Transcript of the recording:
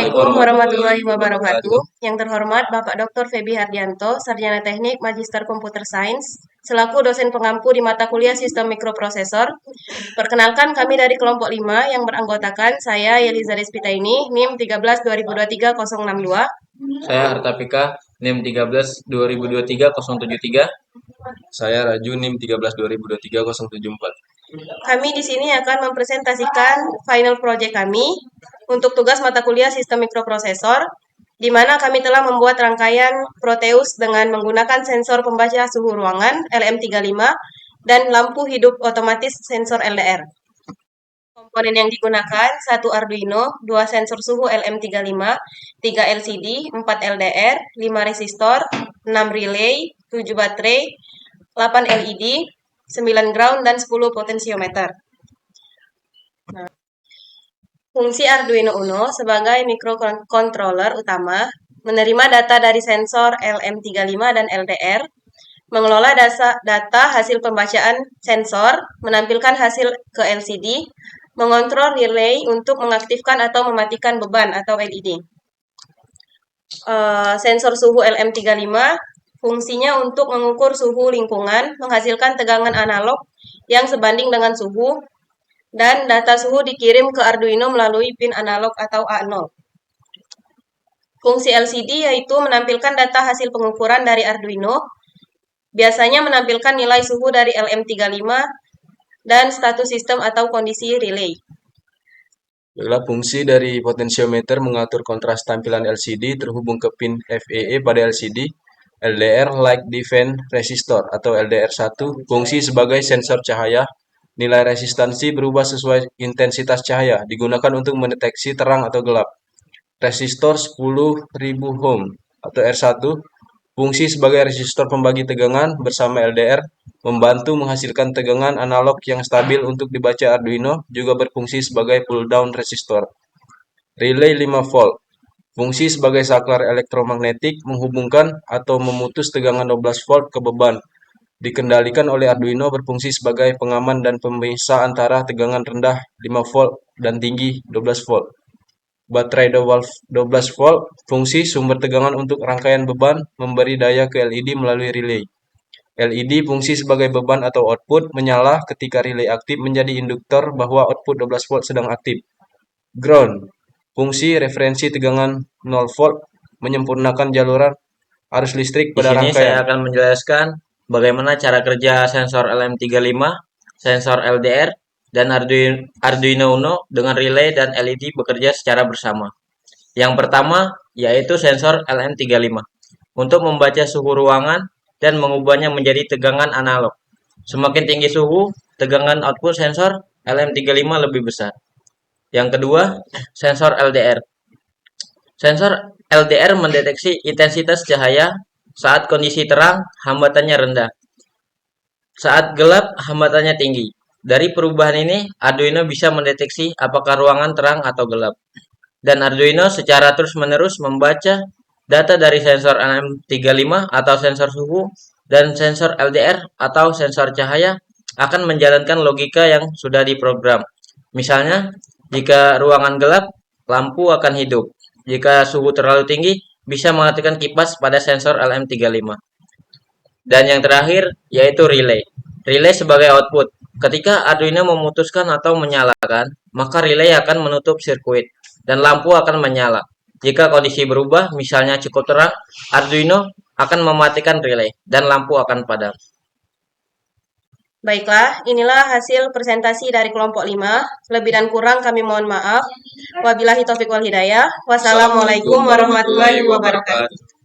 Assalamualaikum warahmatullahi wabarakatuh. Yang terhormat Bapak Dr. Febi Hardianto, Sarjana Teknik Magister Computer Science, selaku dosen pengampu di mata kuliah Sistem Mikroprosesor. Perkenalkan kami dari kelompok 5 yang beranggotakan saya Yeliza Despitaini, NIM 13/2023-062. Saya Artapika, NIM 13/2023-073. Saya Raju, NIM 13/2023-074. Kami di sini akan mempresentasikan final project kami untuk tugas mata kuliah Sistem Mikroprosesor, di mana kami telah membuat rangkaian Proteus dengan menggunakan sensor pembaca suhu ruangan LM35 dan lampu hidup otomatis sensor LDR. Komponen yang digunakan, 1 Arduino, 2 sensor suhu LM35, 3 LCD, 4 LDR, 5 resistor, 6 relay, 7 baterai, 8 LED, 9 ground, dan 10 potensiometer. Fungsi Arduino Uno sebagai microcontroller utama menerima data dari sensor LM35 dan LDR, mengelola data hasil pembacaan sensor, menampilkan hasil ke LCD, mengontrol relay untuk mengaktifkan atau mematikan beban atau LED. Sensor suhu LM35 fungsinya untuk mengukur suhu lingkungan, menghasilkan tegangan analog yang sebanding dengan suhu, dan data suhu dikirim ke Arduino melalui pin analog atau A0. Fungsi LCD yaitu menampilkan data hasil pengukuran dari Arduino, biasanya menampilkan nilai suhu dari LM35 dan status sistem atau kondisi relay. Adalah fungsi dari potensiometer mengatur kontras tampilan LCD terhubung ke pin FEE pada LCD. LDR Light Defense Resistor atau LDR1 fungsi sebagai sensor cahaya. Nilai resistansi berubah sesuai intensitas cahaya, digunakan untuk mendeteksi terang atau gelap. Resistor 10.000 ohm atau R1 fungsi sebagai resistor pembagi tegangan bersama LDR, membantu menghasilkan tegangan analog yang stabil untuk dibaca Arduino, juga berfungsi sebagai pull-down resistor. Relay 5 volt fungsi sebagai saklar elektromagnetik, menghubungkan atau memutus tegangan 12 volt ke beban. Dikendalikan oleh Arduino, berfungsi sebagai pengaman dan pemisah antara tegangan rendah 5 volt dan tinggi 12 volt. Baterai 12 volt fungsi sumber tegangan untuk rangkaian beban, memberi daya ke LED melalui relay. LED fungsi sebagai beban atau output, menyala ketika relay aktif menjadi induktor bahwa output 12 volt sedang aktif. Ground fungsi referensi tegangan 0 volt, menyempurnakan jaluran arus listrik Di pada sini rangkaian. saya akan menjelaskan bagaimana cara kerja sensor LM35, sensor LDR, dan Arduino Uno dengan relay dan LED bekerja secara bersama. Yang pertama yaitu sensor LM35 untuk membaca suhu ruangan dan mengubahnya menjadi tegangan analog. Semakin tinggi suhu, tegangan output sensor LM35 lebih besar. Yang kedua, sensor LDR. Sensor LDR mendeteksi intensitas cahaya saat kondisi terang, hambatannya rendah. Saat gelap, hambatannya tinggi. Dari perubahan ini, Arduino bisa mendeteksi apakah ruangan terang atau gelap. Dan Arduino secara terus-menerus membaca data dari sensor LM35 atau sensor suhu dan sensor LDR atau sensor cahaya akan menjalankan logika yang sudah diprogram. Misalnya, jika ruangan gelap, lampu akan hidup. Jika suhu terlalu tinggi, bisa mematikan kipas pada sensor LM35. Dan yang terakhir, yaitu relay. Relay sebagai output. Ketika Arduino memutuskan atau menyalakan, maka relay akan menutup sirkuit, dan lampu akan menyala. Jika kondisi berubah, misalnya cukup terang, Arduino akan mematikan relay, dan lampu akan padam. Baiklah, inilah hasil presentasi dari kelompok 5. Lebih dan kurang kami mohon maaf. Wabillahi taufiq wal hidayah. Wassalamualaikum warahmatullahi wabarakatuh.